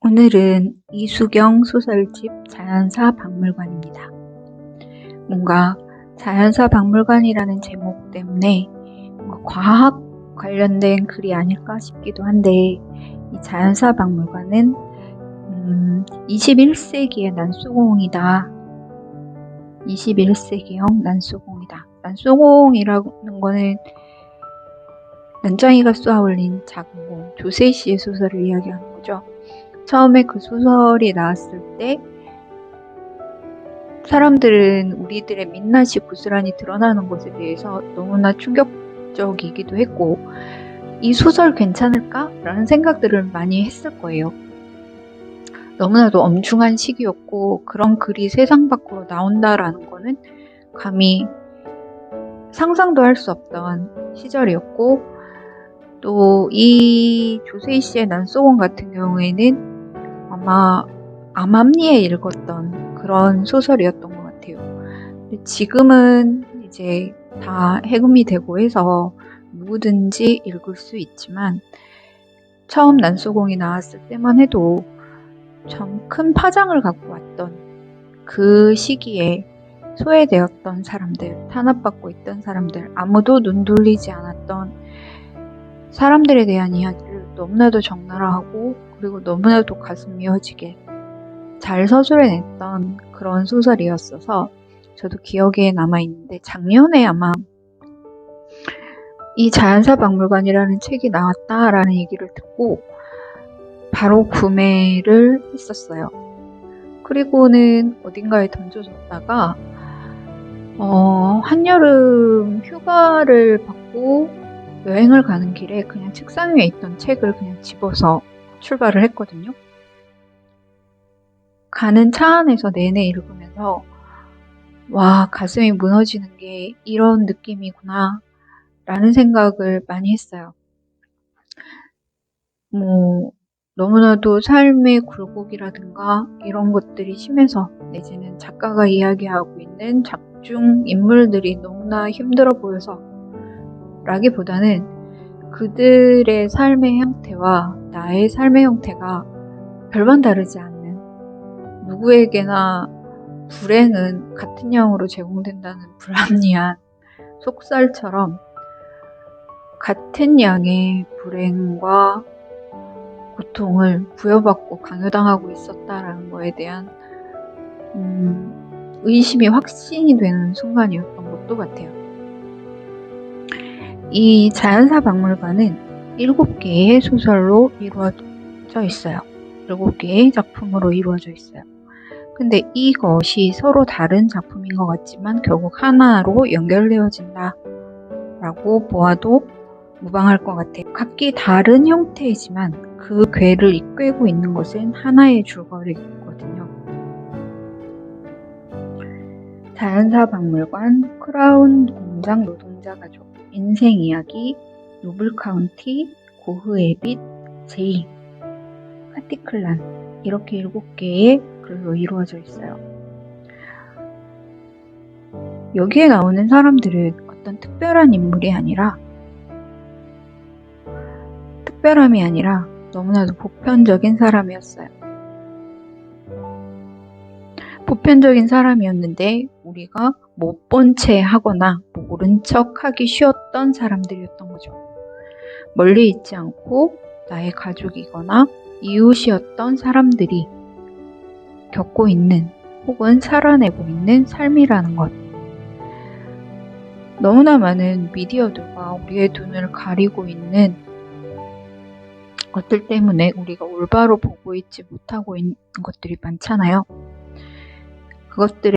오늘은 이수경 소설집 자연사 박물관입니다. 뭔가 자연사 박물관이라는 제목 때문에 뭔가 과학 관련된 글이 아닐까 싶기도 한데, 이 자연사 박물관은 21세기의 난수공이다. 21세기형 난수공이다. 난수공이라는 거는 난장이가 쏘아올린 작은 공, 조세 씨의 소설을 이야기하는 거죠. 처음에 그 소설이 나왔을 때 사람들은 우리들의 민낯이 고스란히 드러나는 것에 대해서 너무나 충격적이기도 했고, 이 소설 괜찮을까? 라는 생각들을 많이 했을 거예요. 너무나도 엄중한 시기였고, 그런 글이 세상 밖으로 나온다라는 거는 감히 상상도 할 수 없던 시절이었고, 또 이 조세희 씨의 난소공 같은 경우에는 아마 암암리에 읽었던 그런 소설이었던 것 같아요. 근데 지금은 이제 다 해금이 되고 해서 누구든지 읽을 수 있지만, 처음 난소공이 나왔을 때만 해도 참 큰 파장을 갖고 왔던 그 시기에 소외되었던 사람들, 탄압받고 있던 사람들, 아무도 눈 돌리지 않았던 사람들에 대한 이야기를 너무나도 적나라하고, 그리고 너무나도 가슴 미어지게 잘 서술해냈던 그런 소설이었어서 저도 기억에 남아있는데, 작년에 아마 이 자연사 박물관이라는 책이 나왔다라는 얘기를 듣고 바로 구매를 했었어요. 그리고는 어딘가에 던져줬다가 한여름 휴가를 받고 여행을 가는 길에 그냥 책상 위에 있던 책을 그냥 집어서 출발을 했거든요. 가는 차 안에서 내내 읽으면서 와, 가슴이 무너지는 게 이런 느낌이구나 라는 생각을 많이 했어요. 너무나도 삶의 굴곡이라든가 이런 것들이 심해서, 내지는 작가가 이야기하고 있는 작중 인물들이 너무나 힘들어 보여서 라기보다는 그들의 삶의 형태와 나의 삶의 형태가 별반 다르지 않는, 누구에게나 불행은 같은 양으로 제공된다는 불합리한 속설처럼 같은 양의 불행과 고통을 부여받고 강요당하고 있었다라는 거에 대한 의심이 확신이 되는 순간이었던 것도 같아요. 이 자연사 박물관은 7개의 소설로 이루어져 있어요. 7개의 작품으로 이루어져 있어요. 근데 이것이 서로 다른 작품인 것 같지만 결국 하나로 연결되어진다 라고 보아도 무방할 것 같아요. 각기 다른 형태이지만 그 궤를 이끌고 있는 것은 하나의 줄거리거든요. 자연사 박물관, 크라운 공장 노동자 가족, 인생 이야기, 노블 카운티, 고흐의 빛, 제이, 파티클란, 이렇게 7개의 글로 이루어져 있어요. 여기에 나오는 사람들은 어떤 특별한 인물이 아니라, 특별함이 아니라 너무나도 보편적인 사람이었어요. 보편적인 사람이었는데 우리가 못 본 채 하거나 모른 척 하기 쉬웠던 사람들이었던 거죠. 멀리 있지 않고 나의 가족이거나 이웃이었던 사람들이 겪고 있는 혹은 살아내고 있는 삶이라는 것. 너무나 많은 미디어들과 우리의 눈을 가리고 있는 것들 때문에 우리가 올바로 보고 있지 못하고 있는 것들이 많잖아요.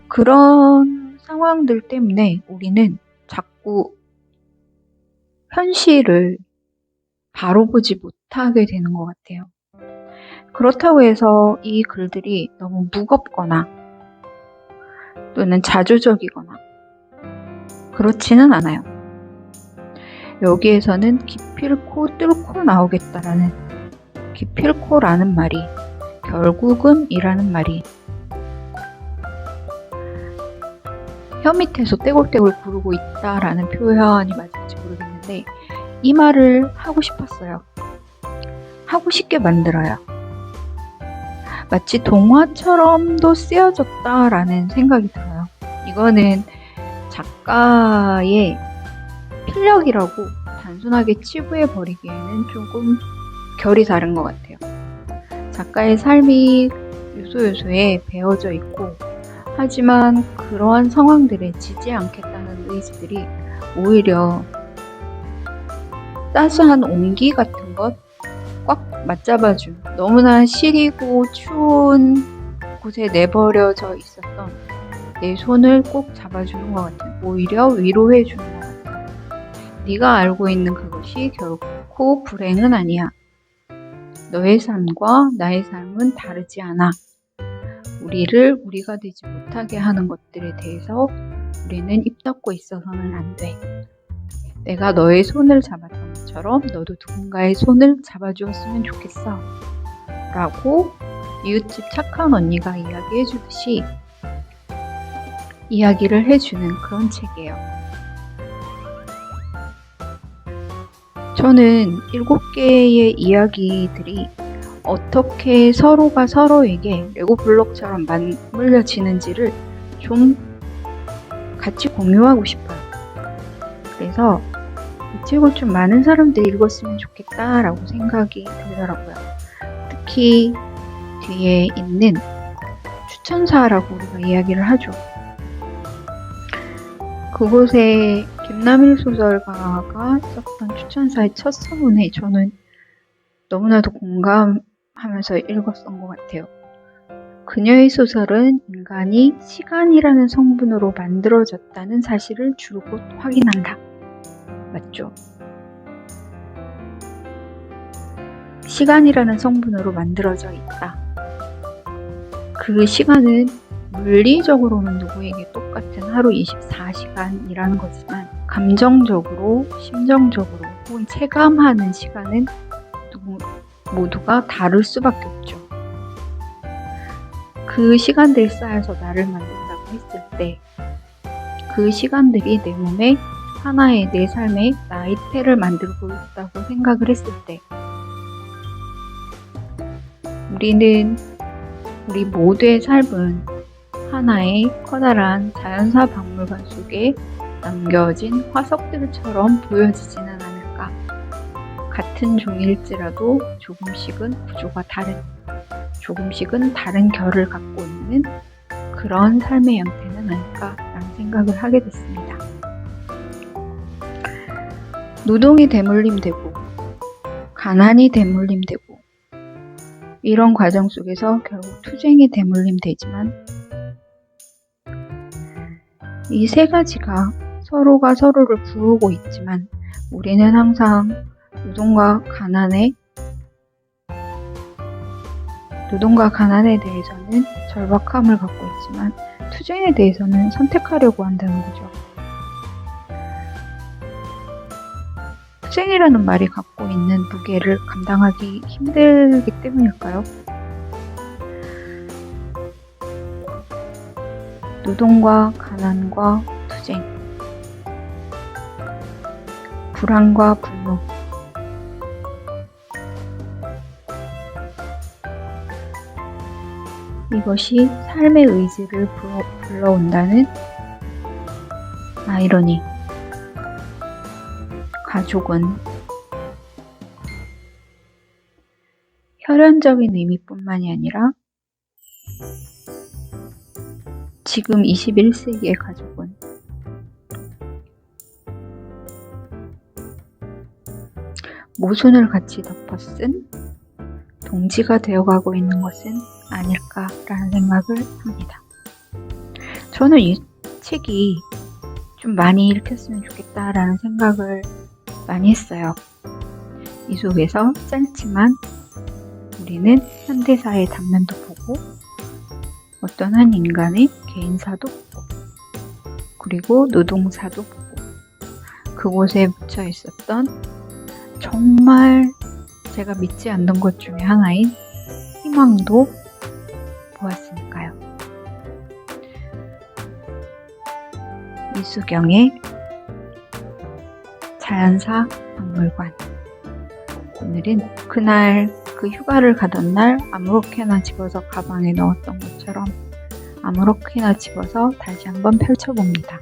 그런 상황들 때문에 우리는 자꾸 현실을 바로 보지 못하게 되는 것 같아요. 그렇다고 해서 이 글들이 너무 무겁거나 또는 자조적이거나 그렇지는 않아요. 여기에서는 기필코 뚫고 나오겠다라는, 기필코라는 말이 결국은 이라는 말이 혀 밑에서 떼굴떼굴 구르고 있다라는 표현이 맞을지 모르겠는데, 이 말을 하고 싶었어요. 하고 싶게 만들어요. 마치 동화처럼도 쓰여졌다라는 생각이 들어요. 이거는 작가의 필력이라고 단순하게 치부해버리기에는 조금 결이 다른 것 같아요. 작가의 삶이 요소요소에 배어져 있고, 하지만 그러한 상황들에 지지 않겠다는 의지들이 오히려 따스한 온기 같은 것 꽉 맞잡아준, 너무나 시리고 추운 곳에 내버려져 있었던 내 손을 꼭 잡아주는 것 같은, 오히려 위로해주는 것 같은, 네가 알고 있는 그것이 결코 불행은 아니야. 너의 삶과 나의 삶은 다르지 않아. 우리를 우리가 되지 못하게 하는 것들에 대해서 우리는 입 닫고 있어서는 안 돼. 내가 너의 손을 잡았던 것처럼 너도 누군가의 손을 잡아주었으면 좋겠어. 라고 이웃집 착한 언니가 이야기해 주듯이 이야기를 해주는 그런 책이에요. 저는 7개의 이야기들이 어떻게 서로가 서로에게 레고 블록처럼 맞물려지는지를 좀 같이 공유하고 싶어요. 그래서 이 책을 좀 많은 사람들이 읽었으면 좋겠다라고 생각이 들더라고요. 특히 뒤에 있는 추천사라고 우리가 이야기를 하죠. 그곳에 김남일 소설가가 썼던 추천사의 첫 서문에 저는 너무나도 공감하면서 읽었던 것 같아요. 그녀의 소설은 인간이 시간이라는 성분으로 만들어졌다는 사실을 줄곧 확인한다. 맞죠? 시간이라는 성분으로 만들어져 있다. 그 시간은 물리적으로는 누구에게 똑같은 하루 24시간이라는 거지만 감정적으로, 심정적으로 혹은 체감하는 시간은 모두가 다를 수밖에 없죠. 그 시간들이 쌓여서 나를 만든다고 했을 때, 그 시간들이 내 몸에 하나의 내 삶의 나이테를 만들고 있다고 생각을 했을 때, 우리 모두의 삶은 하나의 커다란 자연사 박물관 속에 남겨진 화석들처럼 보여지지는 않을까. 같은 종일지라도 조금씩은 구조가 다른, 조금씩은 다른 결을 갖고 있는 그런 삶의 형태는 아닐까라는 생각을 하게 됐습니다. 노동이 대물림되고 가난이 대물림되고 이런 과정 속에서 결국 투쟁이 대물림되지만 이 세 가지가 서로가 서로를 부르고 있지만 우리는 항상 노동과 가난에 대해서는 절박함을 갖고 있지만 투쟁에 대해서는 선택하려고 한다는 거죠. 투쟁이라는 말이 갖고 있는 무게를 감당하기 힘들기 때문일까요? 노동과 가난과 투쟁, 불안과 분노, 이것이 삶의 의지를 불러온다는 아이러니. 가족은 혈연적인 의미뿐만이 아니라 지금 21세기의 가족은 모순을 같이 덮어쓴 동지가 되어가고 있는 것은 아닐까라는 생각을 합니다. 저는 이 책이 좀 많이 읽혔으면 좋겠다라는 생각을 많이 했어요. 이 속에서 짧지만 우리는 현대사의 단면도 보고 어떤 한 인간의 개인사도 보고 그리고 노동사도 보고 그곳에 묻혀 있었던 정말 제가 믿지 않는 것 중에 하나인 희망도 보았으니까요. 이수경의 자연사 박물관. 오늘은 그날 그 그 휴가를 가던 날 아무렇게나 집어서 가방에 넣었던 것처럼 아무렇게나 집어서 다시 한번 펼쳐봅니다.